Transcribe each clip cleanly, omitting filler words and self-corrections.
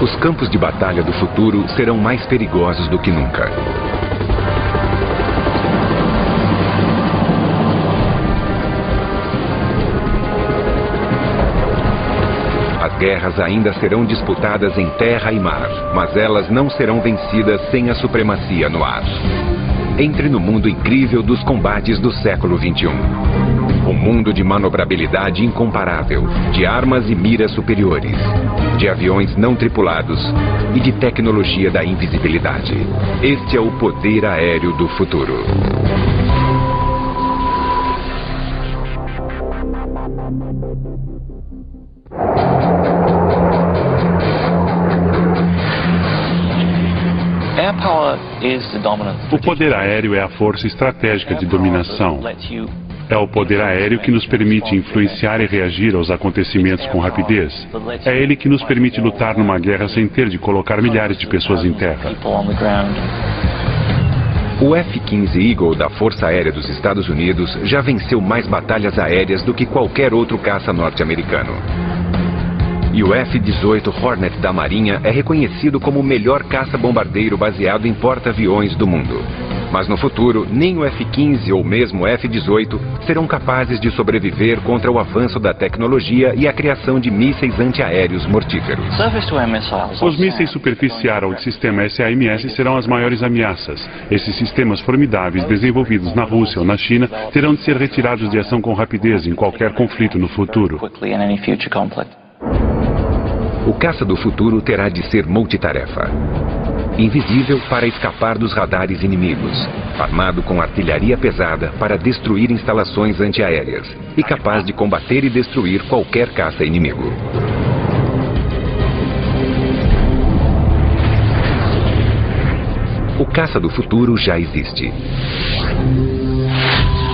Os campos de batalha do futuro serão mais perigosos do que nunca. As guerras ainda serão disputadas em terra e mar, mas elas não serão vencidas sem a supremacia no ar. Entre no mundo incrível dos combates do século XXI. Um mundo de manobrabilidade incomparável, de armas e miras superiores, de aviões não tripulados e de tecnologia da invisibilidade. Este é o poder aéreo do futuro. O poder aéreo é a força estratégica de dominação. É o poder aéreo que nos permite influenciar e reagir aos acontecimentos com rapidez. É ele que nos permite lutar numa guerra sem ter de colocar milhares de pessoas em terra. O F-15 Eagle da Força Aérea dos Estados Unidos já venceu mais batalhas aéreas do que qualquer outro caça norte-americano. E o F-18 Hornet da Marinha é reconhecido como o melhor caça-bombardeiro baseado em porta-aviões do mundo. Mas no futuro, nem o F-15 ou mesmo o F-18 serão capazes de sobreviver contra o avanço da tecnologia e a criação de mísseis antiaéreos mortíferos. Os mísseis superficiais ou de sistema SAMS serão as maiores ameaças. Esses sistemas formidáveis desenvolvidos na Rússia ou na China terão de ser retirados de ação com rapidez em qualquer conflito no futuro. O caça do futuro terá de ser multitarefa. Invisível para escapar dos radares inimigos, armado com artilharia pesada para destruir instalações antiaéreas e capaz de combater e destruir qualquer caça inimigo. O caça do futuro já existe.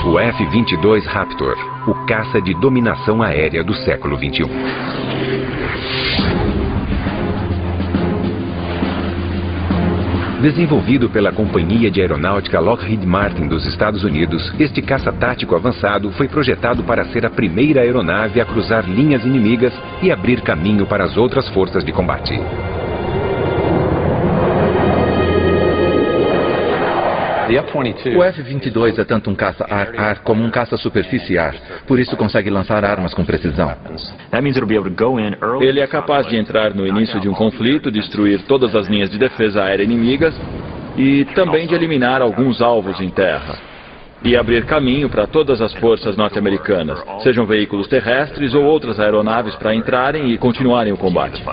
O F-22 Raptor, o caça de dominação aérea do século XXI. Desenvolvido pela Companhia de Aeronáutica Lockheed Martin dos Estados Unidos, este caça tático avançado foi projetado para ser a primeira aeronave a cruzar linhas inimigas e abrir caminho para as outras forças de combate. O F-22 é tanto um caça ar-ar como um caça superfície-ar, por isso consegue lançar armas com precisão. Ele é capaz de entrar no início de um conflito, destruir todas as linhas de defesa aérea inimigas e também de eliminar alguns alvos em terra. E abrir caminho para todas as forças norte-americanas, sejam veículos terrestres ou outras aeronaves para entrarem e continuarem o combate.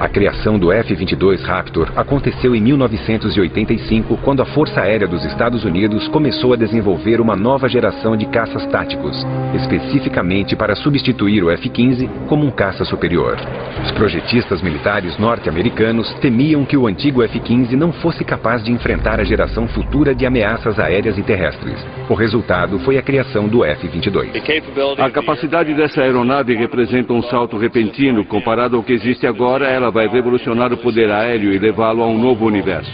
A criação do F-22 Raptor aconteceu em 1985, quando a Força Aérea dos Estados Unidos começou a desenvolver uma nova geração de caças táticos, especificamente para substituir o F-15 como um caça superior. Os projetistas militares norte-americanos temiam que o antigo F-15 não fosse capaz de enfrentar a geração futura de ameaças aéreas e terrestres. O resultado foi a criação do F-22. A capacidade dessa aeronave representa um salto repentino. Comparado ao que existe agora, ela vai revolucionar o poder aéreo e levá-lo a um novo universo.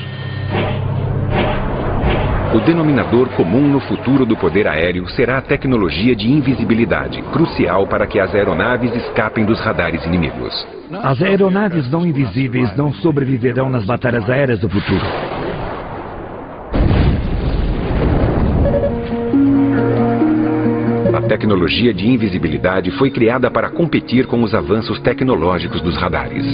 O denominador comum no futuro do poder aéreo será a tecnologia de invisibilidade, crucial para que as aeronaves escapem dos radares inimigos. As aeronaves não invisíveis não sobreviverão nas batalhas aéreas do futuro. A tecnologia de invisibilidade foi criada para competir com os avanços tecnológicos dos radares.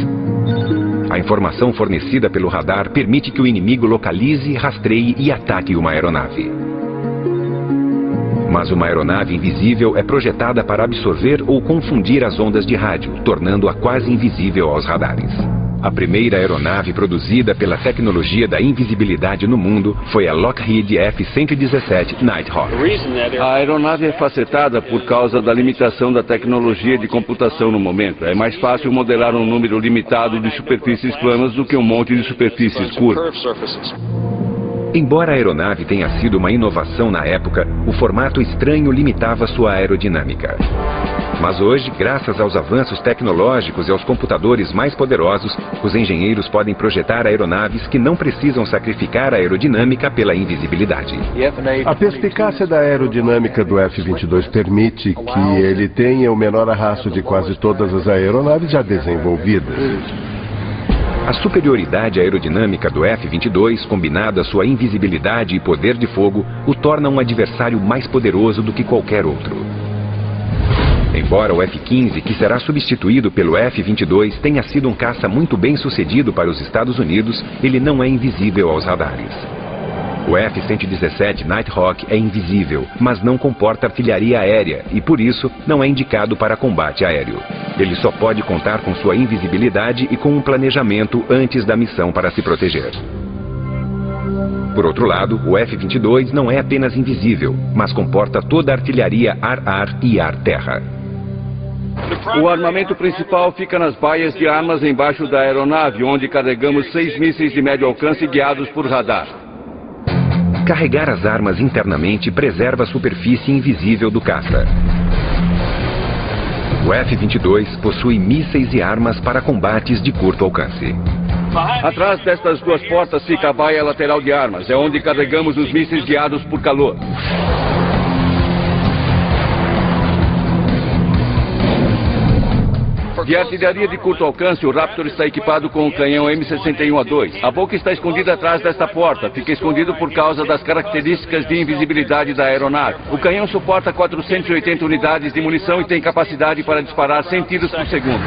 A informação fornecida pelo radar permite que o inimigo localize, rastreie e ataque uma aeronave. Mas uma aeronave invisível é projetada para absorver ou confundir as ondas de rádio, tornando-a quase invisível aos radares. A primeira aeronave produzida pela tecnologia da invisibilidade no mundo foi a Lockheed F-117 Nighthawk. A aeronave é facetada por causa da limitação da tecnologia de computação no momento. É mais fácil modelar um número limitado de superfícies planas do que um monte de superfícies curvas. Embora a aeronave tenha sido uma inovação na época, o formato estranho limitava sua aerodinâmica. Mas hoje, graças aos avanços tecnológicos e aos computadores mais poderosos, os engenheiros podem projetar aeronaves que não precisam sacrificar a aerodinâmica pela invisibilidade. A perspicácia da aerodinâmica do F-22 permite que ele tenha o menor arrasto de quase todas as aeronaves já desenvolvidas. A superioridade aerodinâmica do F-22, combinada à sua invisibilidade e poder de fogo, o torna um adversário mais poderoso do que qualquer outro. Embora o F-15, que será substituído pelo F-22, tenha sido um caça muito bem sucedido para os Estados Unidos, ele não é invisível aos radares. O F-117 Nighthawk é invisível, mas não comporta artilharia aérea e, por isso, não é indicado para combate aéreo. Ele só pode contar com sua invisibilidade e com um planejamento antes da missão para se proteger. Por outro lado, o F-22 não é apenas invisível, mas comporta toda a artilharia ar-ar e ar-terra. O armamento principal fica nas baias de armas embaixo da aeronave, onde carregamos 6 mísseis de médio alcance guiados por radar. Carregar as armas internamente preserva a superfície invisível do caça. O F-22 possui mísseis e armas para combates de curto alcance. Atrás destas duas portas fica a baia lateral de armas, é onde carregamos os mísseis guiados por calor. De artilharia de curto alcance, o Raptor está equipado com um canhão M61A2. A boca está escondida atrás desta porta. Fica escondido por causa das características de invisibilidade da aeronave. O canhão suporta 480 unidades de munição e tem capacidade para disparar 100 tiros por segundo.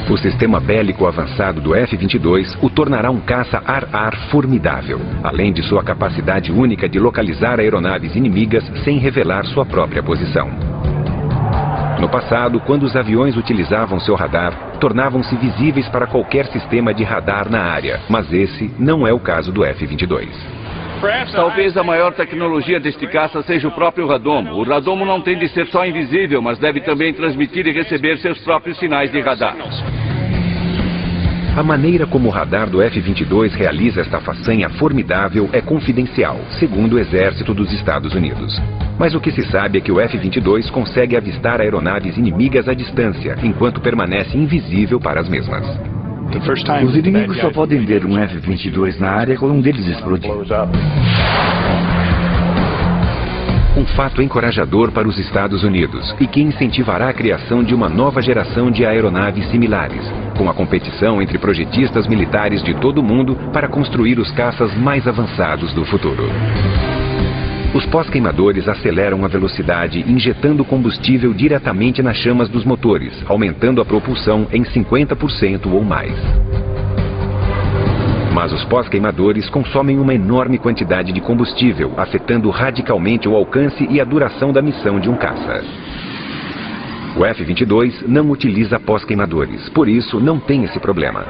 O sistema bélico avançado do F-22 o tornará um caça ar-ar formidável, além de sua capacidade única de localizar aeronaves inimigas sem revelar sua própria posição. No passado, quando os aviões utilizavam seu radar, tornavam-se visíveis para qualquer sistema de radar na área, mas esse não é o caso do F-22. Talvez a maior tecnologia deste caça seja o próprio radomo. O radomo não tem de ser só invisível, mas deve também transmitir e receber seus próprios sinais de radar. A maneira como o radar do F-22 realiza esta façanha formidável é confidencial, segundo o Exército dos Estados Unidos. Mas o que se sabe é que o F-22 consegue avistar aeronaves inimigas à distância, enquanto permanece invisível para as mesmas. Os inimigos só podem ver um F-22 na área quando um deles explodir. Um fato encorajador para os Estados Unidos e que incentivará a criação de uma nova geração de aeronaves similares, com a competição entre projetistas militares de todo o mundo para construir os caças mais avançados do futuro. Os pós-queimadores aceleram a velocidade injetando combustível diretamente nas chamas dos motores, aumentando a propulsão em 50% ou mais. Mas os pós-queimadores consomem uma enorme quantidade de combustível, afetando radicalmente o alcance e a duração da missão de um caça. O F-22 não utiliza pós-queimadores, por isso não tem esse problema.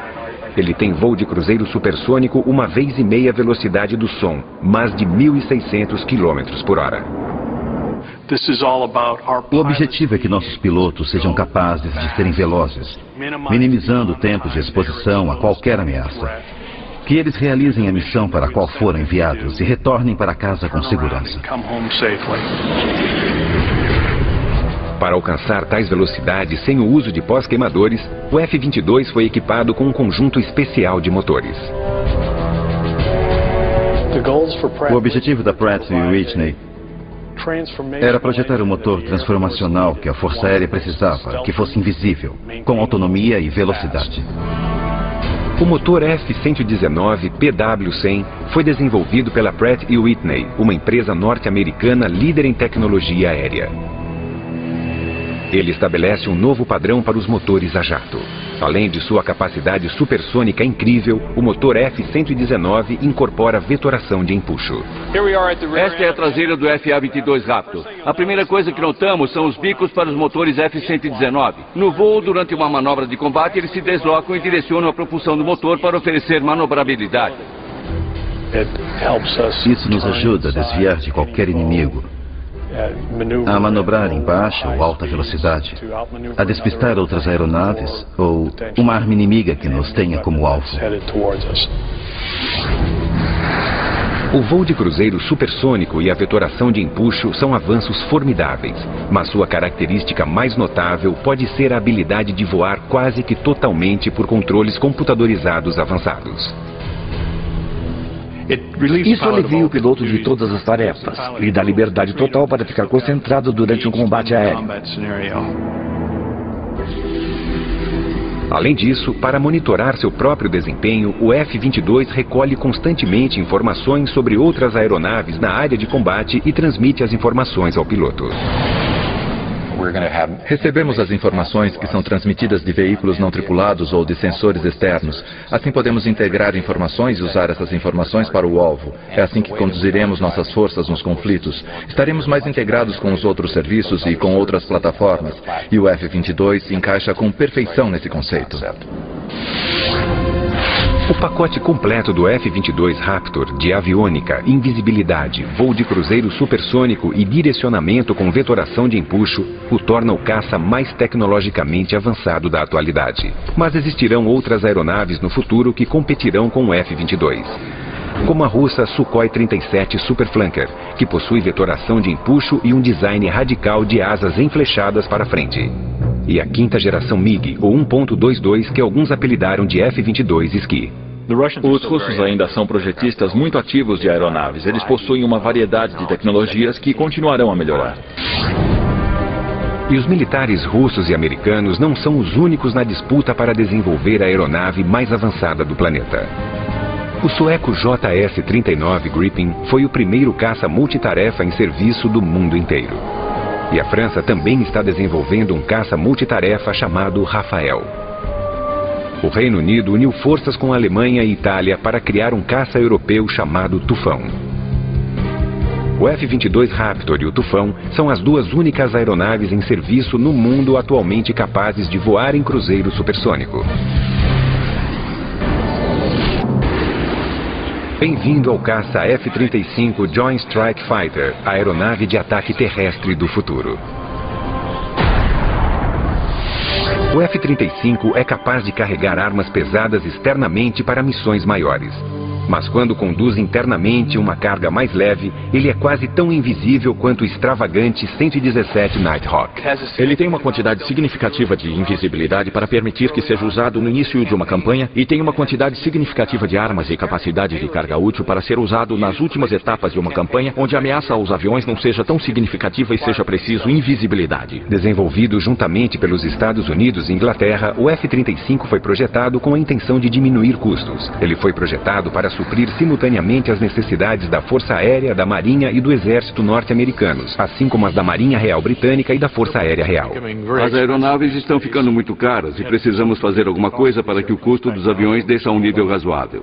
Ele tem voo de cruzeiro supersônico 1,5 vezes a velocidade do som, mais de 1.600 km por hora. O objetivo é que nossos pilotos sejam capazes de serem velozes, minimizando o tempo de exposição a qualquer ameaça. Que eles realizem a missão para a qual foram enviados e retornem para casa com segurança. Para alcançar tais velocidades sem o uso de pós-queimadores, o F-22 foi equipado com um conjunto especial de motores. O objetivo da Pratt & Whitney era projetar um motor transformacional que a Força Aérea precisava, que fosse invisível, com autonomia e velocidade. O motor F-119 PW-100 foi desenvolvido pela Pratt & Whitney, uma empresa norte-americana líder em tecnologia aérea. Ele estabelece um novo padrão para os motores a jato. Além de sua capacidade supersônica incrível, o motor F-119 incorpora vetoração de empuxo. Esta é a traseira do FA-22 Raptor. A primeira coisa que notamos são os bicos para os motores F-119. No voo, durante uma manobra de combate, eles se deslocam e direcionam a propulsão do motor para oferecer manobrabilidade. Isso nos ajuda a desviar de qualquer inimigo, a manobrar em baixa ou alta velocidade, a despistar outras aeronaves ou uma arma inimiga que nos tenha como alvo. O voo de cruzeiro supersônico e a vetoração de empuxo são avanços formidáveis, mas sua característica mais notável pode ser a habilidade de voar quase que totalmente por controles computadorizados avançados. Isso alivia o piloto de todas as tarefas. Lhe dá liberdade total para ficar concentrado durante um combate aéreo. Além disso, para monitorar seu próprio desempenho, o F-22 recolhe constantemente informações sobre outras aeronaves na área de combate e transmite as informações ao piloto. Recebemos as informações que são transmitidas de veículos não tripulados ou de sensores externos. Assim podemos integrar informações e usar essas informações para o alvo. É assim que conduziremos nossas forças nos conflitos. Estaremos mais integrados com os outros serviços e com outras plataformas. E o F-22 se encaixa com perfeição nesse conceito. O pacote completo do F-22 Raptor de aviônica, invisibilidade, voo de cruzeiro supersônico e direcionamento com vetoração de empuxo o torna o caça mais tecnologicamente avançado da atualidade. Mas existirão outras aeronaves no futuro que competirão com o F-22. Como a russa Sukhoi 37 Superflanker, que possui vetoração de empuxo e um design radical de asas enflechadas para frente. E a quinta geração MiG, ou 1.22, que alguns apelidaram de F-22 Ski. Os russos ainda são projetistas muito ativos de aeronaves. Eles possuem uma variedade de tecnologias que continuarão a melhorar. E os militares russos e americanos não são os únicos na disputa para desenvolver a aeronave mais avançada do planeta. O sueco JS-39 Gripen foi o primeiro caça multitarefa em serviço do mundo inteiro. E a França também está desenvolvendo um caça multitarefa chamado Rafael. O Reino Unido uniu forças com a Alemanha e Itália para criar um caça europeu chamado Tufão. O F-22 Raptor e o Tufão são as duas únicas aeronaves em serviço no mundo atualmente capazes de voar em cruzeiro supersônico. Bem-vindo ao caça F-35 Joint Strike Fighter, a aeronave de ataque terrestre do futuro. O F-35 é capaz de carregar armas pesadas externamente para missões maiores. Mas quando conduz internamente uma carga mais leve, ele é quase tão invisível quanto o extravagante 117 Nighthawk. Ele tem uma quantidade significativa de invisibilidade para permitir que seja usado no início de uma campanha e tem uma quantidade significativa de armas e capacidade de carga útil para ser usado nas últimas etapas de uma campanha onde a ameaça aos aviões não seja tão significativa e seja preciso invisibilidade. Desenvolvido juntamente pelos Estados Unidos e Inglaterra, o F-35 foi projetado com a intenção de diminuir custos. Ele foi projetado para suprir simultaneamente as necessidades da Força Aérea, da Marinha e do Exército norte-americanos, assim como as da Marinha Real Britânica e da Força Aérea Real. As aeronaves estão ficando muito caras e precisamos fazer alguma coisa para que o custo dos aviões desça a um nível razoável.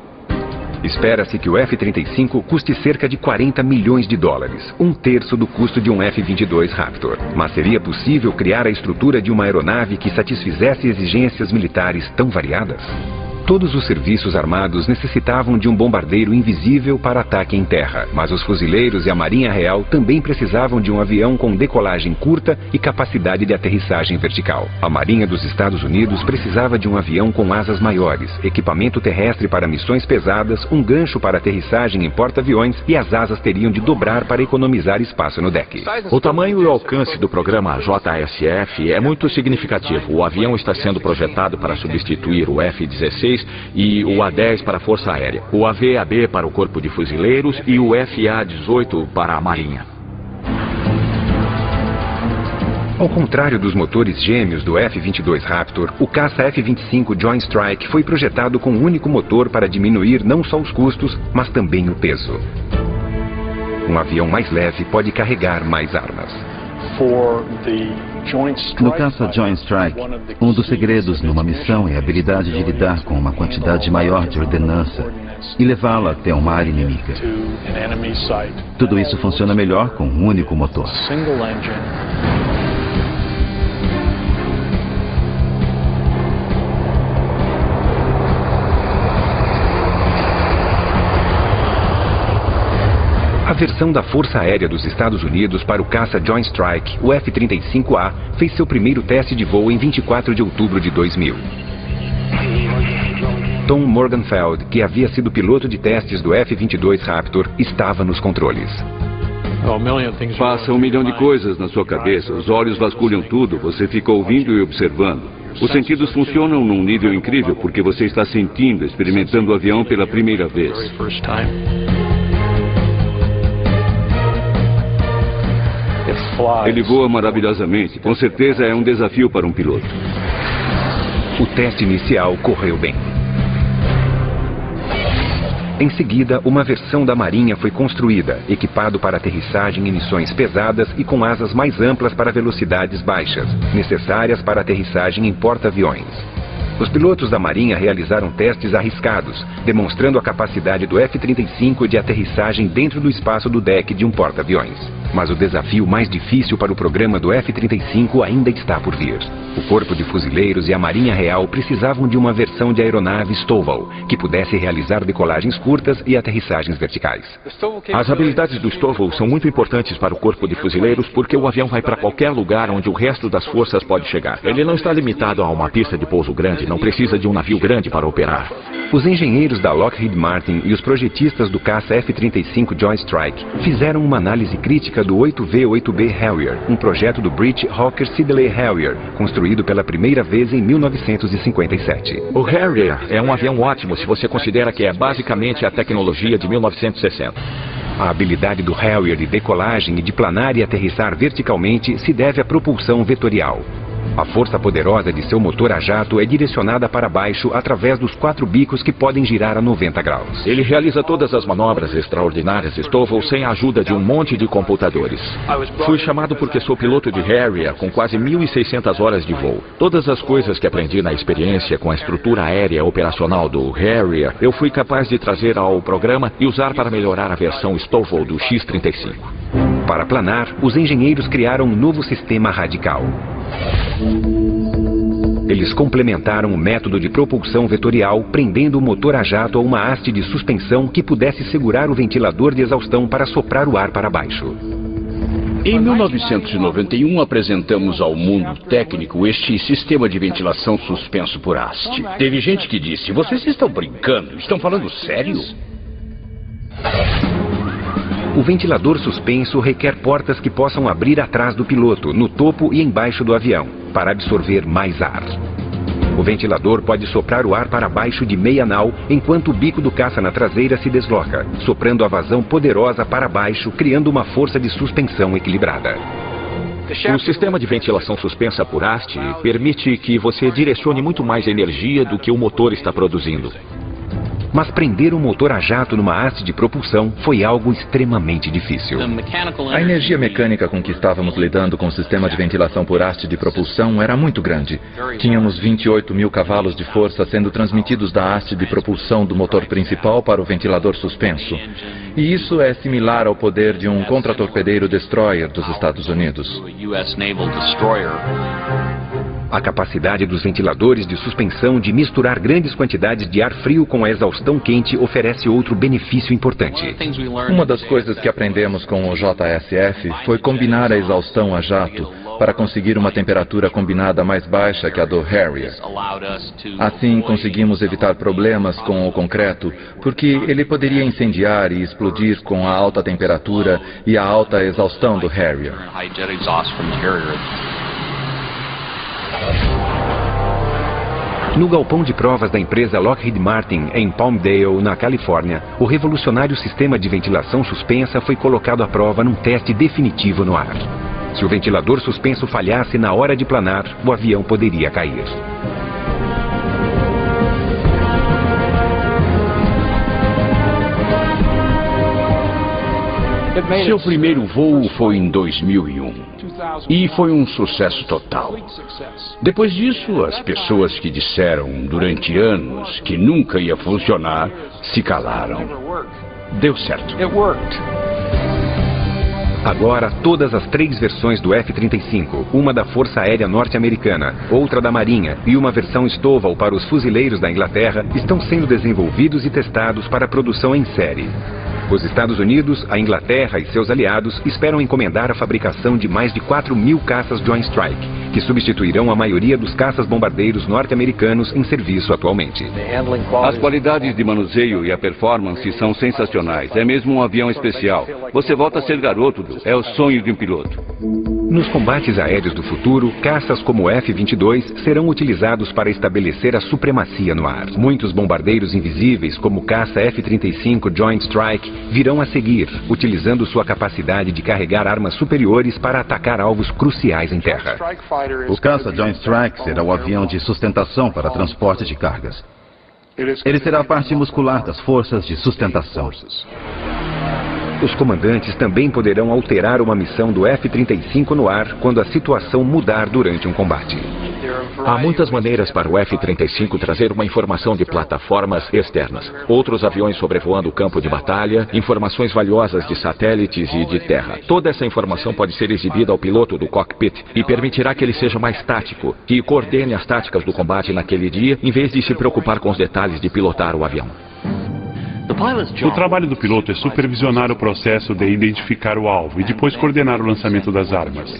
Espera-se que o F-35 custe cerca de 40 milhões de dólares, um terço do custo de um F-22 Raptor. Mas seria possível criar a estrutura de uma aeronave que satisfizesse exigências militares tão variadas? Todos os serviços armados necessitavam de um bombardeiro invisível para ataque em terra, mas os fuzileiros e a Marinha Real também precisavam de um avião com decolagem curta e capacidade de aterrissagem vertical. A Marinha dos Estados Unidos precisava de um avião com asas maiores, equipamento terrestre para missões pesadas, um gancho para aterrissagem em porta-aviões e as asas teriam de dobrar para economizar espaço no deck. O tamanho e o alcance do programa JSF é muito significativo. O avião está sendo projetado para substituir o F-16 e o A-10 para a Força Aérea, o AV-AB para o Corpo de Fuzileiros e o FA-18 para a Marinha. Ao contrário dos motores gêmeos do F-22 Raptor, o caça F-25 Joint Strike foi projetado com um único motor para diminuir não só os custos, mas também o peso. Um avião mais leve pode carregar mais armas. No caça Joint Strike, um dos segredos numa missão é a habilidade de lidar com uma quantidade maior de ordenança e levá-la até uma área inimiga. Tudo isso funciona melhor com um único motor. A versão da Força Aérea dos Estados Unidos para o caça Joint Strike, o F-35A, fez seu primeiro teste de voo em 24 de outubro de 2000. Tom Morgenfeld, que havia sido piloto de testes do F-22 Raptor, estava nos controles. Passa 1 milhão de coisas na sua cabeça, os olhos vasculham tudo, você fica ouvindo e observando. Os sentidos funcionam num nível incrível, porque você está sentindo, experimentando o avião pela primeira vez. Ele voa maravilhosamente, com certeza é um desafio para um piloto. O teste inicial correu bem. Em seguida, uma versão da Marinha foi construída, equipado para aterrissagem em missões pesadas e com asas mais amplas para velocidades baixas, necessárias para aterrissagem em porta-aviões. Os pilotos da Marinha realizaram testes arriscados, demonstrando a capacidade do F-35 de aterrissagem dentro do espaço do deck de um porta-aviões. Mas o desafio mais difícil para o programa do F-35 ainda está por vir. O Corpo de Fuzileiros e a Marinha Real precisavam de uma versão de aeronave Stovall, que pudesse realizar decolagens curtas e aterrissagens verticais. As habilidades do Stovall são muito importantes para o Corpo de Fuzileiros porque o avião vai para qualquer lugar onde o resto das forças pode chegar. Ele não está limitado a uma pista de pouso grande, não precisa de um navio grande para operar. Os engenheiros da Lockheed Martin e os projetistas do caça F-35 Joint Strike fizeram uma análise crítica do 8V-8B Harrier, um projeto do British Hawker Siddeley Harrier, construído pela primeira vez em 1957. O Harrier é um avião ótimo se você considera que é basicamente a tecnologia de 1960. A habilidade do Harrier de decolagem e de planar e aterrissar verticalmente se deve à propulsão vetorial. A força poderosa de seu motor a jato é direcionada para baixo através dos 4 bicos que podem girar a 90 graus. Ele realiza todas as manobras extraordinárias Stovall sem a ajuda de um monte de computadores. Fui chamado porque sou piloto de Harrier com quase 1.600 horas de voo. Todas as coisas que aprendi na experiência com a estrutura aérea operacional do Harrier, eu fui capaz de trazer ao programa e usar para melhorar a versão Stovall do X-35. Para planar, os engenheiros criaram um novo sistema radical. Eles complementaram o método de propulsão vetorial, prendendo o motor a jato a uma haste de suspensão que pudesse segurar o ventilador de exaustão para soprar o ar para baixo. Em 1991, apresentamos ao mundo técnico este sistema de ventilação suspenso por haste. Teve gente que disse, vocês estão brincando, estão falando sério? O ventilador suspenso requer portas que possam abrir atrás do piloto, no topo e embaixo do avião, para absorver mais ar. O ventilador pode soprar o ar para baixo de meia nau, enquanto o bico do caça na traseira se desloca, soprando a vazão poderosa para baixo, criando uma força de suspensão equilibrada. O sistema de ventilação suspensa por haste permite que você direcione muito mais energia do que o motor está produzindo. Mas prender um motor a jato numa haste de propulsão foi algo extremamente difícil. A energia mecânica com que estávamos lidando com o sistema de ventilação por haste de propulsão era muito grande. Tínhamos 28 mil cavalos de força sendo transmitidos da haste de propulsão do motor principal para o ventilador suspenso. E isso é similar ao poder de um contratorpedeiro destroyer dos Estados Unidos. A capacidade dos ventiladores de suspensão de misturar grandes quantidades de ar frio com a exaustão quente oferece outro benefício importante. Uma das coisas que aprendemos com o JSF foi combinar a exaustão a jato para conseguir uma temperatura combinada mais baixa que a do Harrier. Assim, conseguimos evitar problemas com o concreto, porque ele poderia incendiar e explodir com a alta temperatura e a alta exaustão do Harrier. No galpão de provas da empresa Lockheed Martin, em Palmdale, na Califórnia, o revolucionário sistema de ventilação suspensa foi colocado à prova num teste definitivo no ar. Se o ventilador suspenso falhasse na hora de planar, o avião poderia cair. Seu primeiro voo foi em 2001 e foi um sucesso total. Depois disso, as pessoas que disseram durante anos que nunca ia funcionar se calaram. Deu certo. Agora, todas as 3 versões do F-35, uma da Força Aérea Norte-Americana, outra da Marinha e uma versão Stovall para os fuzileiros da Inglaterra, estão sendo desenvolvidos e testados para produção em série. Os Estados Unidos, a Inglaterra e seus aliados esperam encomendar a fabricação de mais de 4.000 caças Joint Strike, que substituirão a maioria dos caças-bombardeiros norte-americanos em serviço atualmente. As qualidades de manuseio e a performance são sensacionais. É mesmo um avião especial. Você volta a ser garoto, Bill. É o sonho de um piloto. Nos combates aéreos do futuro, caças como o F-22 serão utilizados para estabelecer a supremacia no ar. Muitos bombardeiros invisíveis, como o caça F-35 Joint Strike, virão a seguir, utilizando sua capacidade de carregar armas superiores para atacar alvos cruciais em terra. O caça Joint Strike será o avião de sustentação para transporte de cargas. Ele será a parte muscular das forças de sustentação. Os comandantes também poderão alterar uma missão do F-35 no ar quando a situação mudar durante um combate. Há muitas maneiras para o F-35 trazer uma informação de plataformas externas. Outros aviões sobrevoando o campo de batalha, informações valiosas de satélites e de terra. Toda essa informação pode ser exibida ao piloto do cockpit e permitirá que ele seja mais tático, que coordene as táticas do combate naquele dia, em vez de se preocupar com os detalhes de pilotar o avião. O trabalho do piloto é supervisionar o processo de identificar o alvo e depois coordenar o lançamento das armas.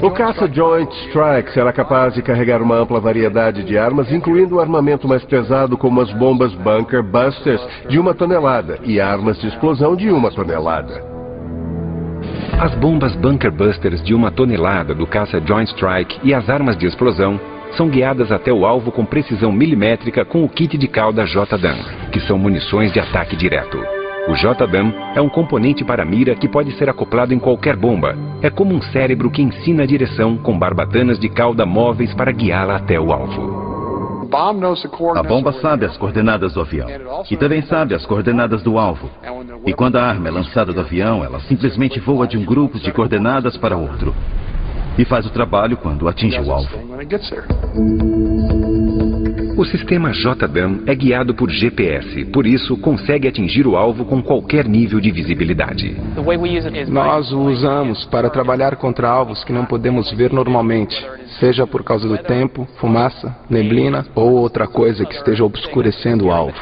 O caça Joint Strike será capaz de carregar uma ampla variedade de armas, incluindo o armamento mais pesado como as bombas Bunker Busters de 1 tonelada e armas de explosão de 1 tonelada. As bombas Bunker Busters de 1 tonelada do caça Joint Strike e as armas de explosão são guiadas até o alvo com precisão milimétrica com o kit de cauda JDAM, que são munições de ataque direto. O JDAM é um componente para mira que pode ser acoplado em qualquer bomba. É como um cérebro que ensina a direção com barbatanas de cauda móveis para guiá-la até o alvo. A bomba sabe as coordenadas do avião e também sabe as coordenadas do alvo. E quando a arma é lançada do avião, ela simplesmente voa de um grupo de coordenadas para outro e faz o trabalho quando atinge o alvo. O sistema JDAM é guiado por GPS, por isso consegue atingir o alvo com qualquer nível de visibilidade. Nós o usamos para trabalhar contra alvos que não podemos ver normalmente, seja por causa do tempo, fumaça, neblina ou outra coisa que esteja obscurecendo o alvo.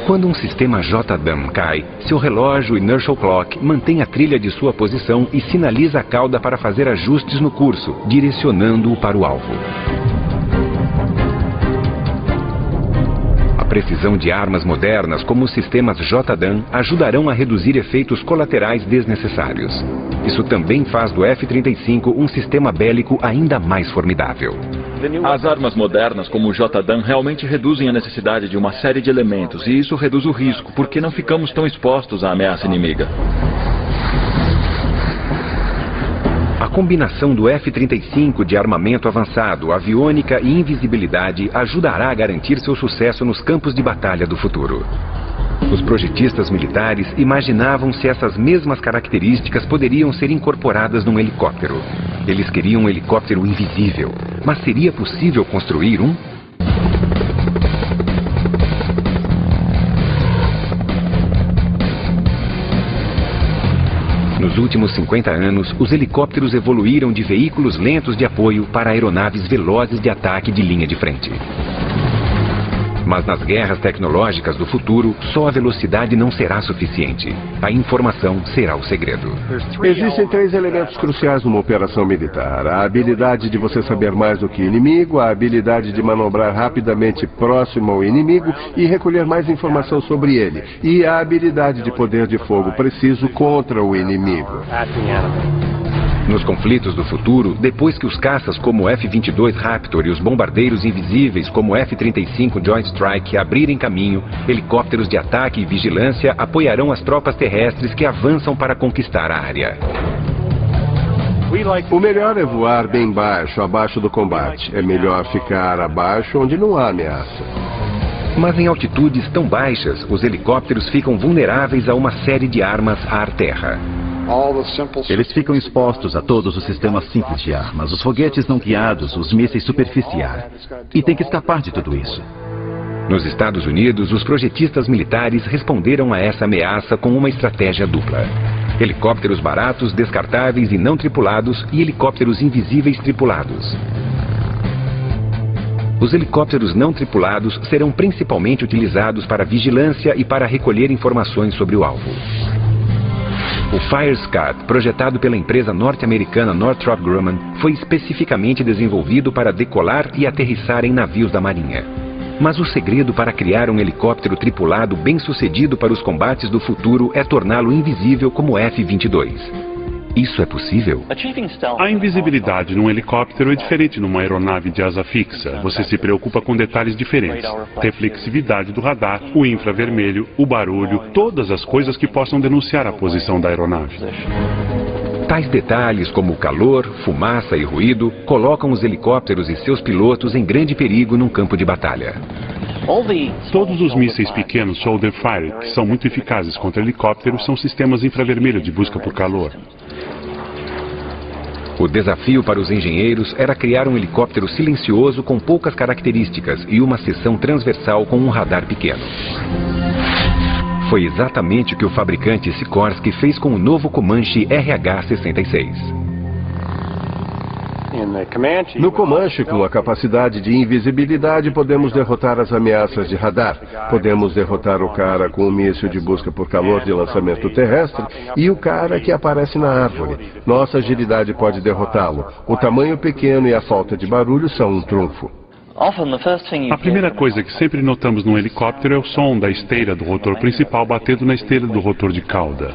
Quando um sistema JDAM cai, seu relógio Inertial Clock mantém a trilha de sua posição e sinaliza a cauda para fazer ajustes no curso, direcionando-o para o alvo. A precisão de armas modernas como os sistemas JDAM ajudarão a reduzir efeitos colaterais desnecessários. Isso também faz do F-35 um sistema bélico ainda mais formidável. As armas modernas, como o JDAM, realmente reduzem a necessidade de uma série de elementos, e isso reduz o risco, porque não ficamos tão expostos à ameaça inimiga. A combinação do F-35 de armamento avançado, aviônica e invisibilidade ajudará a garantir seu sucesso nos campos de batalha do futuro. Os projetistas militares imaginavam se essas mesmas características poderiam ser incorporadas num helicóptero. Eles queriam um helicóptero invisível, mas seria possível construir um? Nos últimos 50 anos, os helicópteros evoluíram de veículos lentos de apoio para aeronaves velozes de ataque de linha de frente. Mas nas guerras tecnológicas do futuro, só a velocidade não será suficiente. A informação será o segredo. Existem 3 elementos cruciais numa operação militar. A habilidade de você saber mais do que o inimigo, a habilidade de manobrar rapidamente próximo ao inimigo e recolher mais informação sobre ele, e a habilidade de poder de fogo preciso contra o inimigo. Nos conflitos do futuro, depois que os caças como o F-22 Raptor e os bombardeiros invisíveis como o F-35 Joint Strike abrirem caminho, helicópteros de ataque e vigilância apoiarão as tropas terrestres que avançam para conquistar a área. O melhor é voar bem baixo, abaixo do combate. É melhor ficar abaixo onde não há ameaça. Mas em altitudes tão baixas, os helicópteros ficam vulneráveis a uma série de armas ar-terra. Eles ficam expostos a todos os sistemas simples de armas, os foguetes não guiados, os mísseis superficiais. E tem que escapar de tudo isso. Nos Estados Unidos, os projetistas militares responderam a essa ameaça com uma estratégia dupla. Helicópteros baratos, descartáveis e não tripulados e helicópteros invisíveis tripulados. Os helicópteros não tripulados serão principalmente utilizados para vigilância e para recolher informações sobre o alvo. O Firescat, projetado pela empresa norte-americana Northrop Grumman, foi especificamente desenvolvido para decolar e aterrissar em navios da Marinha. Mas o segredo para criar um helicóptero tripulado bem-sucedido para os combates do futuro é torná-lo invisível como o F-22. Isso é possível? A invisibilidade num helicóptero é diferente numa aeronave de asa fixa. Você se preocupa com detalhes diferentes. Reflexividade do radar, o infravermelho, o barulho, todas as coisas que possam denunciar a posição da aeronave. Tais detalhes como calor, fumaça e ruído colocam os helicópteros e seus pilotos em grande perigo num campo de batalha. Todos os mísseis pequenos shoulder fire, que são muito eficazes contra helicópteros, são sistemas infravermelho de busca por calor. O desafio para os engenheiros era criar um helicóptero silencioso com poucas características e uma seção transversal com um radar pequeno. Foi exatamente o que o fabricante Sikorsky fez com o novo Comanche RH-66. No Comanche, com a capacidade de invisibilidade, podemos derrotar as ameaças de radar. Podemos derrotar o cara com o míssil de busca por calor de lançamento terrestre e o cara que aparece na árvore. Nossa agilidade pode derrotá-lo. O tamanho pequeno e a falta de barulho são um trunfo. A primeira coisa que sempre notamos num helicóptero é o som da esteira do rotor principal batendo na esteira do rotor de cauda.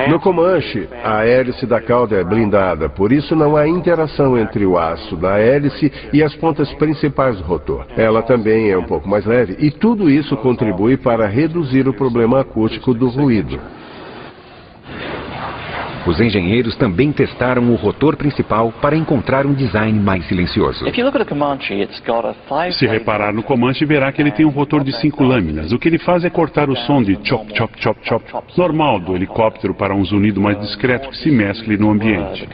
No Comanche, a hélice da cauda é blindada, por isso não há interação entre o aço da hélice e as pontas principais do rotor. Ela também é um pouco mais leve e tudo isso contribui para reduzir o problema acústico do ruído. Os engenheiros também testaram o rotor principal para encontrar um design mais silencioso. Se reparar no Comanche, verá que ele tem um rotor de 5 lâminas. O que ele faz é cortar o som de chop, chop, chop, chop normal do helicóptero para um zunido mais discreto que se mescle no ambiente.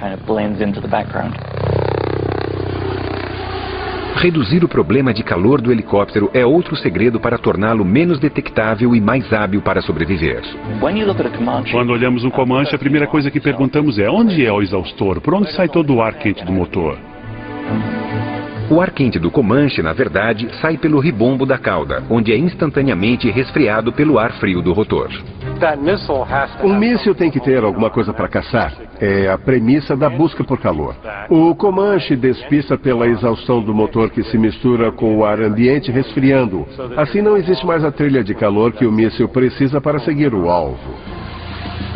Reduzir o problema de calor do helicóptero é outro segredo para torná-lo menos detectável e mais hábil para sobreviver. Quando olhamos um Comanche, a primeira coisa que perguntamos é: onde é o exaustor? Por onde sai todo o ar quente do motor? O ar quente do Comanche, na verdade, sai pelo ribombo da cauda, onde é instantaneamente resfriado pelo ar frio do rotor. Um míssil tem que ter alguma coisa para caçar. É a premissa da busca por calor. O Comanche despista pela exaustão do motor que se mistura com o ar ambiente resfriando-o. Assim não existe mais a trilha de calor que o míssil precisa para seguir o alvo.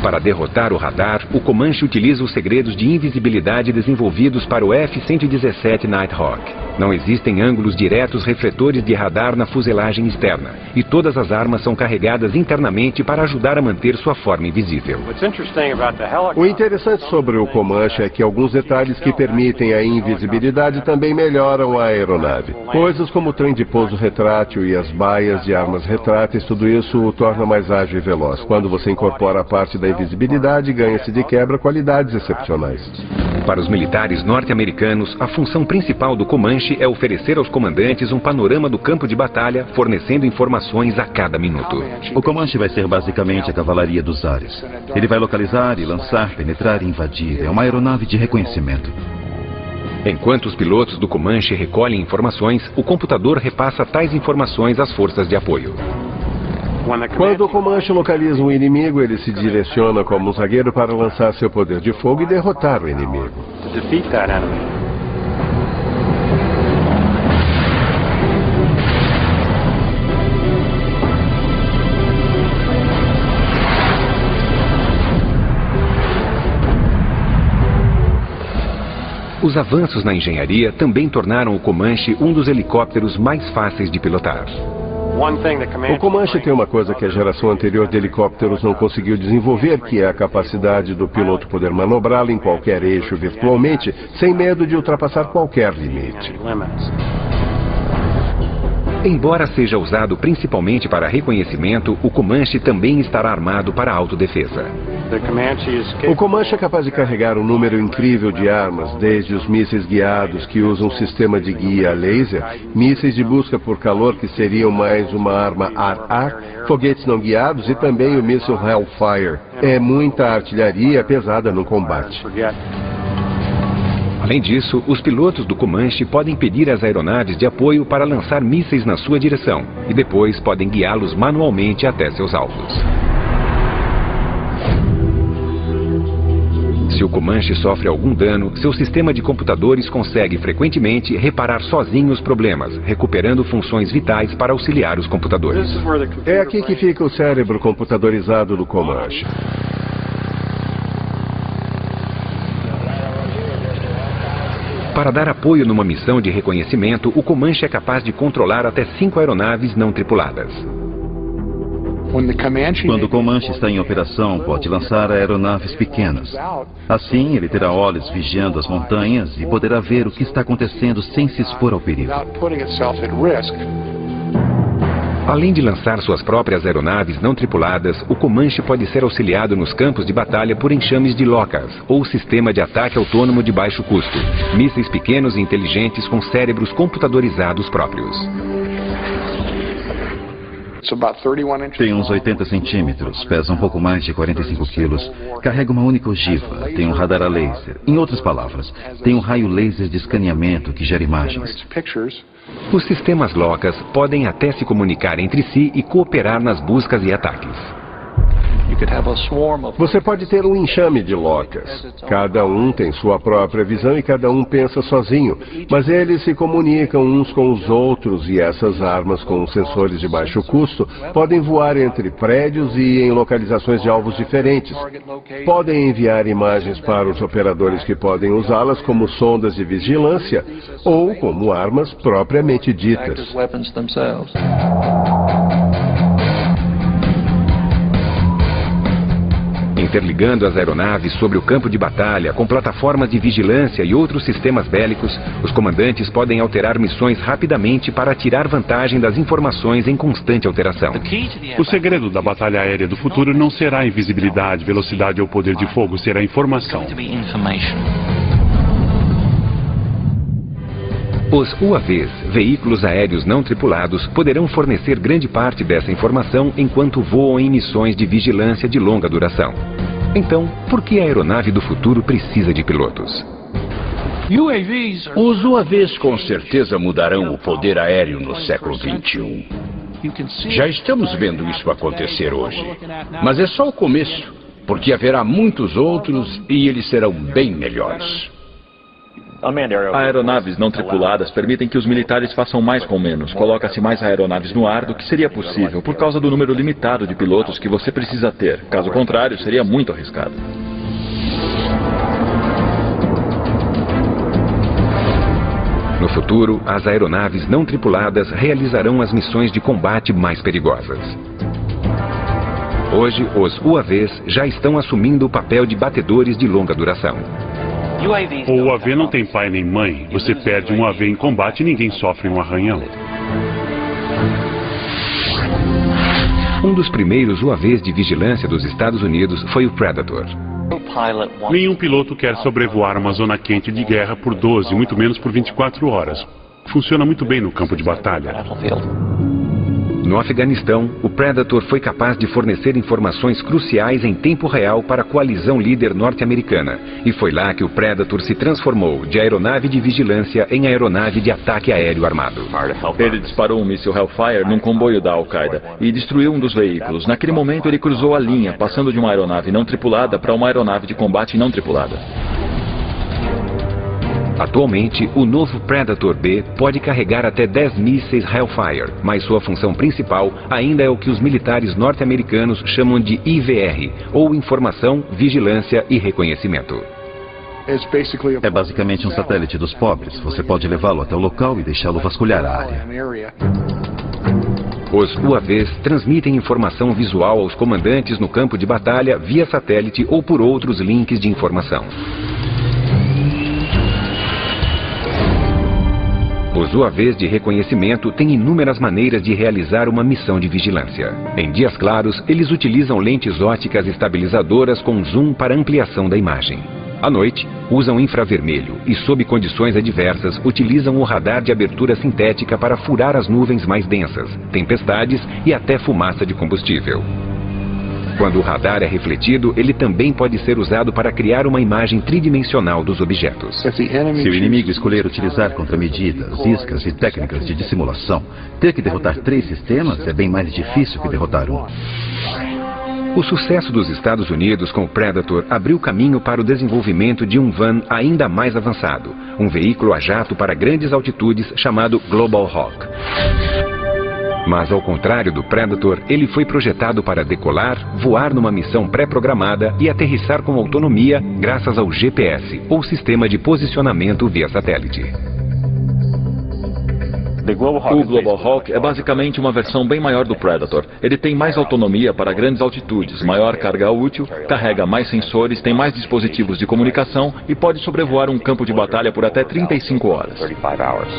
Para derrotar o radar, o Comanche utiliza os segredos de invisibilidade desenvolvidos para o F-117 Nighthawk. Não existem ângulos diretos refletores de radar na fuselagem externa, e todas as armas são carregadas internamente para ajudar a manter sua forma invisível. O interessante sobre o Comanche é que alguns detalhes que permitem a invisibilidade também melhoram a aeronave. Coisas como o trem de pouso retrátil e as baias de armas retráteis, tudo isso o torna mais ágil e veloz. Quando você incorpora a parte da invisibilidade, ganha-se de quebra qualidades excepcionais. Para os militares norte-americanos, a função principal do Comanche é oferecer aos comandantes um panorama do campo de batalha, fornecendo informações a cada minuto. O Comanche vai ser basicamente a cavalaria dos ares. Ele vai localizar e lançar, penetrar e invadir. É uma aeronave de reconhecimento. Enquanto os pilotos do Comanche recolhem informações, o computador repassa tais informações às forças de apoio. Quando o Comanche localiza um inimigo, ele se direciona como um zagueiro para lançar seu poder de fogo e derrotar o inimigo. Os avanços na engenharia também tornaram o Comanche um dos helicópteros mais fáceis de pilotar. O Comanche tem uma coisa que a geração anterior de helicópteros não conseguiu desenvolver, que é a capacidade do piloto poder manobrá-lo em qualquer eixo virtualmente, sem medo de ultrapassar qualquer limite. Embora seja usado principalmente para reconhecimento, o Comanche também estará armado para autodefesa. O Comanche é capaz de carregar um número incrível de armas, desde os mísseis guiados que usam um sistema de guia a laser, mísseis de busca por calor que seriam mais uma arma ar-ar, foguetes não guiados e também o míssil Hellfire. É muita artilharia pesada no combate. Além disso, os pilotos do Comanche podem pedir às aeronaves de apoio para lançar mísseis na sua direção e depois podem guiá-los manualmente até seus alvos. Se o Comanche sofre algum dano, seu sistema de computadores consegue frequentemente reparar sozinho os problemas, recuperando funções vitais para auxiliar os computadores. É aqui que fica o cérebro computadorizado do Comanche. Para dar apoio numa missão de reconhecimento, o Comanche é capaz de controlar até 5 aeronaves não tripuladas. Quando o Comanche está em operação, pode lançar aeronaves pequenas. Assim, ele terá olhos vigiando as montanhas e poderá ver o que está acontecendo sem se expor ao perigo. Além de lançar suas próprias aeronaves não tripuladas, o Comanche pode ser auxiliado nos campos de batalha por enxames de LOCAS, ou Sistema de Ataque Autônomo de Baixo Custo, mísseis pequenos e inteligentes com cérebros computadorizados próprios. Tem uns 80 centímetros, pesa um pouco mais de 45 quilos, carrega uma única ogiva, tem um radar a laser. Em outras palavras, tem um raio laser de escaneamento que gera imagens. Os sistemas LOCAS podem até se comunicar entre si e cooperar nas buscas e ataques. Você pode ter um enxame de LOCAS. Cada um tem sua própria visão e cada um pensa sozinho, mas eles se comunicam uns com os outros e essas armas com sensores de baixo custo podem voar entre prédios e em localizações de alvos diferentes. Podem enviar imagens para os operadores que podem usá-las como sondas de vigilância ou como armas propriamente ditas. Interligando as aeronaves sobre o campo de batalha com plataformas de vigilância e outros sistemas bélicos, os comandantes podem alterar missões rapidamente para tirar vantagem das informações em constante alteração. O segredo da batalha aérea do futuro não será a invisibilidade, velocidade ou poder de fogo, será a informação. Os UAVs, veículos aéreos não tripulados, poderão fornecer grande parte dessa informação enquanto voam em missões de vigilância de longa duração. Então, por que a aeronave do futuro precisa de pilotos? Os UAVs com certeza mudarão o poder aéreo no século XXI. Já estamos vendo isso acontecer hoje. Mas é só o começo, porque haverá muitos outros e eles serão bem melhores. Aeronaves não tripuladas permitem que os militares façam mais com menos. Coloca-se mais aeronaves no ar do que seria possível, por causa do número limitado de pilotos que você precisa ter. Caso contrário, seria muito arriscado. No futuro, as aeronaves não tripuladas realizarão as missões de combate mais perigosas. Hoje, os UAVs já estão assumindo o papel de batedores de longa duração. O UAV não tem pai nem mãe. Você perde um UAV em combate e ninguém sofre um arranhão. Um dos primeiros UAVs de vigilância dos Estados Unidos foi o Predator. Nenhum piloto quer sobrevoar uma zona quente de guerra por 12, muito menos por 24 horas. Funciona muito bem no campo de batalha. No Afeganistão, o Predator foi capaz de fornecer informações cruciais em tempo real para a coalizão líder norte-americana. E foi lá que o Predator se transformou de aeronave de vigilância em aeronave de ataque aéreo armado. Ele disparou um míssil Hellfire num comboio da Al-Qaeda e destruiu um dos veículos. Naquele momento ele cruzou a linha, passando de uma aeronave não tripulada para uma aeronave de combate não tripulada. Atualmente, o novo Predator B pode carregar até 10 mísseis Hellfire, mas sua função principal ainda é o que os militares norte-americanos chamam de IVR, ou Informação, Vigilância e Reconhecimento. É basicamente um satélite dos pobres. Você pode levá-lo até o local e deixá-lo vasculhar a área. Os UAVs transmitem informação visual aos comandantes no campo de batalha via satélite ou por outros links de informação. Os UAVs de reconhecimento têm inúmeras maneiras de realizar uma missão de vigilância. Em dias claros, eles utilizam lentes ópticas estabilizadoras com zoom para ampliação da imagem. À noite, usam infravermelho e, sob condições adversas, utilizam o radar de abertura sintética para furar as nuvens mais densas, tempestades e até fumaça de combustível. Quando o radar é refletido, ele também pode ser usado para criar uma imagem tridimensional dos objetos. Se o inimigo escolher utilizar contramedidas, iscas e técnicas de dissimulação, ter que derrotar 3 sistemas é bem mais difícil que derrotar um. O sucesso dos Estados Unidos com o Predator abriu caminho para o desenvolvimento de um van ainda mais avançado, um veículo a jato para grandes altitudes chamado Global Hawk. Mas ao contrário do Predator, ele foi projetado para decolar, voar numa missão pré-programada e aterrissar com autonomia graças ao GPS, ou Sistema de Posicionamento via Satélite. O Global Hawk é basicamente uma versão bem maior do Predator. Ele tem mais autonomia para grandes altitudes, maior carga útil, carrega mais sensores, tem mais dispositivos de comunicação e pode sobrevoar um campo de batalha por até 35 horas.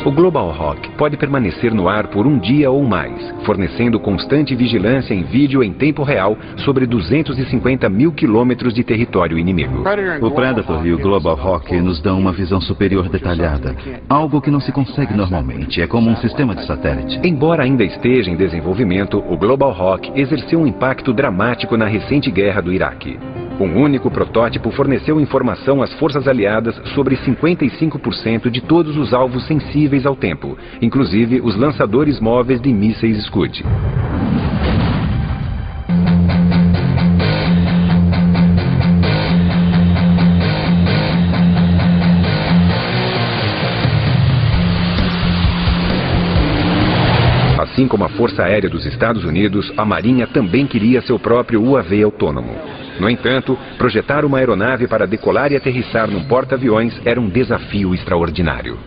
O Global Hawk pode permanecer no ar por um dia ou mais, fornecendo constante vigilância em vídeo em tempo real sobre 250 mil quilômetros de território inimigo. O Predator e o Global Hawk nos dão uma visão superior detalhada, algo que não se consegue normalmente. É como um sistema de satélite. Embora ainda esteja em desenvolvimento, o Global Hawk exerceu um impacto dramático na recente guerra do Iraque. Um único protótipo forneceu informação às forças aliadas sobre 55% de todos os alvos sensíveis ao tempo, inclusive os lançadores móveis de mísseis Scud. Assim como a Força Aérea dos Estados Unidos, a Marinha também queria seu próprio UAV autônomo. No entanto, projetar uma aeronave para decolar e aterrissar num porta-aviões era um desafio extraordinário.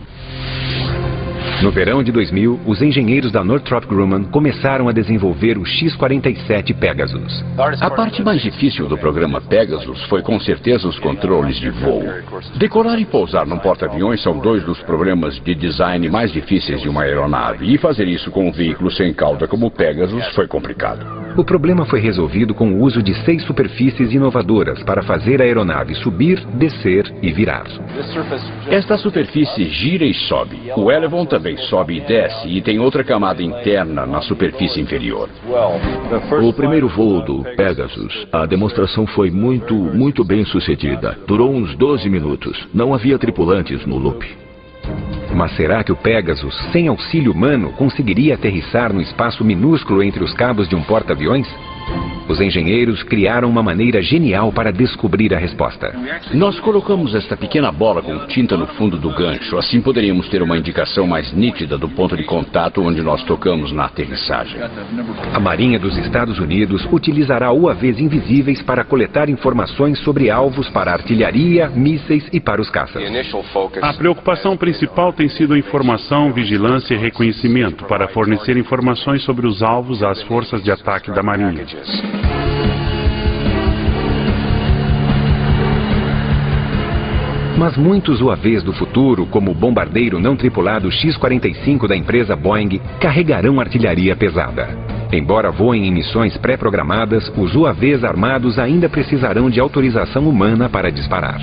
No verão de 2000, os engenheiros da Northrop Grumman começaram a desenvolver o X-47 Pegasus. A parte mais difícil do programa Pegasus foi com certeza os controles de voo. Decolar e pousar num porta-aviões são 2 dos problemas de design mais difíceis de uma aeronave. E fazer isso com um veículo sem cauda como o Pegasus foi complicado. O problema foi resolvido com o uso de 6 superfícies inovadoras para fazer a aeronave subir, descer e virar. Esta superfície gira e sobe. O Elevon também sobe e desce e tem outra camada interna na superfície inferior. O primeiro voo do Pegasus, a demonstração foi muito bem sucedida. Durou uns 12 minutos. Não havia tripulantes no loop. Mas será que o Pegasus, sem auxílio humano, conseguiria aterrissar no espaço minúsculo entre os cabos de um porta-aviões? Os engenheiros criaram uma maneira genial para descobrir a resposta. Nós colocamos esta pequena bola com tinta no fundo do gancho. Assim poderíamos ter uma indicação mais nítida do ponto de contato onde nós tocamos na aterrissagem. A Marinha dos Estados Unidos utilizará UAVs invisíveis para coletar informações sobre alvos para artilharia, mísseis e para os caças. A preocupação principal tem sido a informação, vigilância e reconhecimento para fornecer informações sobre os alvos às forças de ataque da Marinha. Mas muitos UAVs do futuro, como o bombardeiro não tripulado X-45 da empresa Boeing, carregarão artilharia pesada. Embora voem em missões pré-programadas, os UAVs armados ainda precisarão de autorização humana para disparar.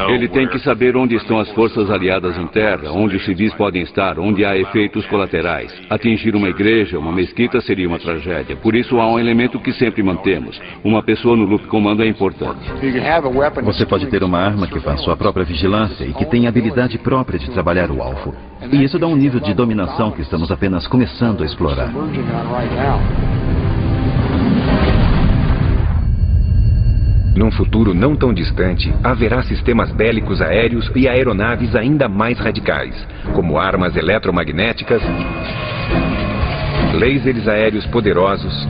Ele tem que saber onde estão as forças aliadas em terra, onde os civis podem estar, onde há efeitos colaterais. Atingir uma igreja, uma mesquita seria uma tragédia. Por isso há um elemento que sempre mantemos. Uma pessoa no loop comando é importante. Você pode ter uma arma que faz sua própria vigilância e que tem a habilidade própria de trabalhar o alvo. E isso dá um nível de dominação que estamos apenas começando a explorar. Num futuro não tão distante, haverá sistemas bélicos aéreos e aeronaves ainda mais radicais, como armas eletromagnéticas, lasers aéreos poderosos,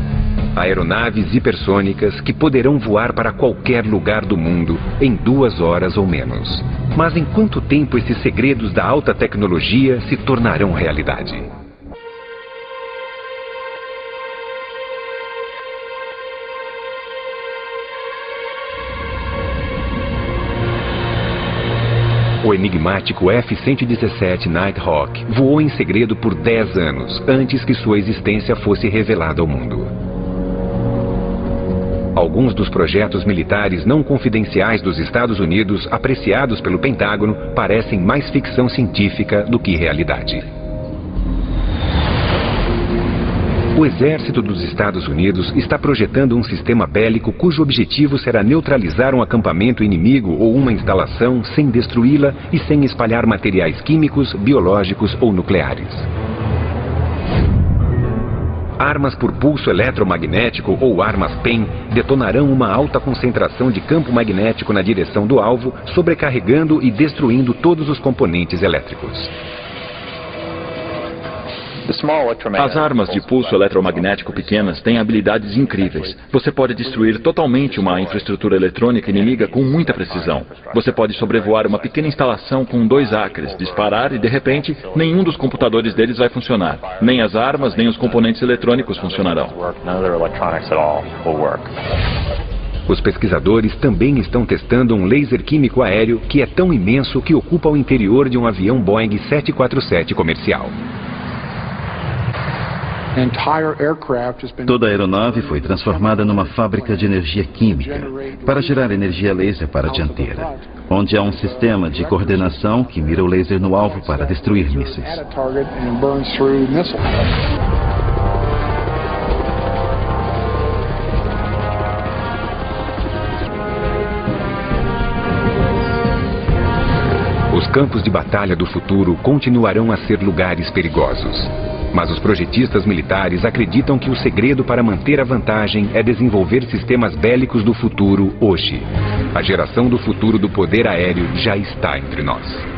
aeronaves hipersônicas que poderão voar para qualquer lugar do mundo em 2 horas ou menos. Mas em quanto tempo esses segredos da alta tecnologia se tornarão realidade? O enigmático F-117 Nighthawk voou em segredo por 10 anos, antes que sua existência fosse revelada ao mundo. Alguns dos projetos militares não confidenciais dos Estados Unidos, apreciados pelo Pentágono, parecem mais ficção científica do que realidade. O exército dos Estados Unidos está projetando um sistema bélico cujo objetivo será neutralizar um acampamento inimigo ou uma instalação sem destruí-la e sem espalhar materiais químicos, biológicos ou nucleares. Armas por pulso eletromagnético ou armas PEM detonarão uma alta concentração de campo magnético na direção do alvo, sobrecarregando e destruindo todos os componentes elétricos. As armas de pulso eletromagnético pequenas têm habilidades incríveis. Você pode destruir totalmente uma infraestrutura eletrônica inimiga com muita precisão. Você pode sobrevoar uma pequena instalação com 2 acres, disparar e, de repente, nenhum dos computadores deles vai funcionar. Nem as armas, nem os componentes eletrônicos funcionarão. Os pesquisadores também estão testando um laser químico aéreo que é tão imenso que ocupa o interior de um avião Boeing 747 comercial. Toda a aeronave foi transformada numa fábrica de energia química para gerar energia laser para a dianteira, onde há um sistema de coordenação que mira o laser no alvo para destruir mísseis. Os campos de batalha do futuro continuarão a ser lugares perigosos. Mas os projetistas militares acreditam que o segredo para manter a vantagem é desenvolver sistemas bélicos do futuro hoje. A geração do futuro do poder aéreo já está entre nós.